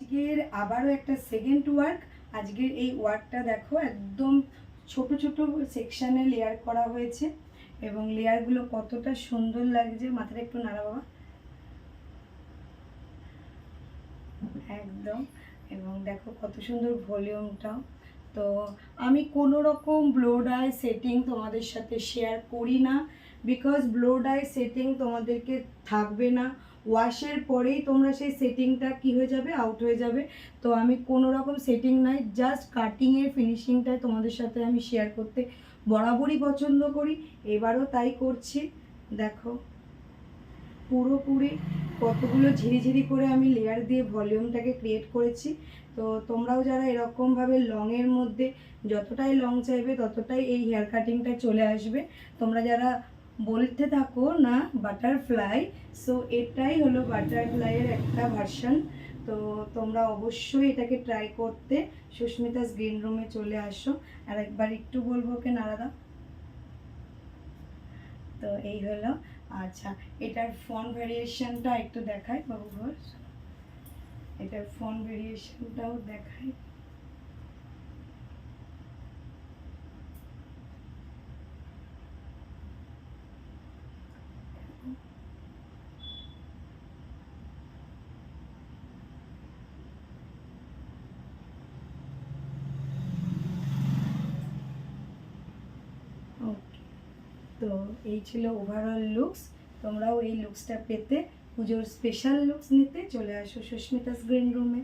আজকের আবারও একটা সেকেন্ড ওয়ার্ক। আজকের এই ওয়ার্কটা দেখো একদম ছোট ছোট সেকশানে লেয়ার করা হয়েছে এবং লেয়ারগুলো কতটা সুন্দর লাগছে। মাথাটা একটু নাড়া বাবা, একদম। এবং দেখো কত সুন্দর ভলিউমটাও। তো আমি কোনো রকম ব্লো ডাই সেটিং তোমাদের সাথে শেয়ার করি না, বিকজ ব্লো ডাই সেটিং তোমাদেরকে থাকবে না, ওয়াশের পরেই তোমরা সেই সেটিংটা কি হয়ে যাবে, আউট হয়ে যাবে। তো আমি কোনো রকম সেটিং নাই, জাস্ট কাটিংয়ের ফিনিশিংটাই তোমাদের সাথে আমি শেয়ার করতে বরাবরই পছন্দ করি, এবারও তাই করছি। দেখো পুরোপুরি কতগুলো ঝিরিঝিরি করে আমি লেয়ার দিয়ে ভলিউমটাকে ক্রিয়েট করেছি। তো তোমরাও যারা এরকমভাবে লংয়ের মধ্যে যতটাই লং চাইবে ততটাই এই হেয়ার কাটিংটা চলে আসবে। তোমরা যারা বলতে থাকো না বাটারফ্লাই, সো এটাই হলো বাটারফ্লাইয়ের একটা ভার্সন। তো তোমরা অবশ্যই এটাকে ট্রাই করতে সুস্মিতাস গ্রিন রুমে চলে আসো। আর একবার একটু বলবো ওকে নাড়া দাও। তো এই হলো। আচ্ছা, এটার ফন্ট ভেরিয়েশনটা একটু দেখাই বাবু ঘোষ, এটার ফন্ট ভেরিয়েশনটাও দেখাই। ওকে, তো এই ছিল ওভারঅল লুকস। তোমরাও এই লুকসটা পেতে, পুজোর স্পেশাল লুকস নিতে চলে আসো সুস্মিতাস গ্রিন রুমে।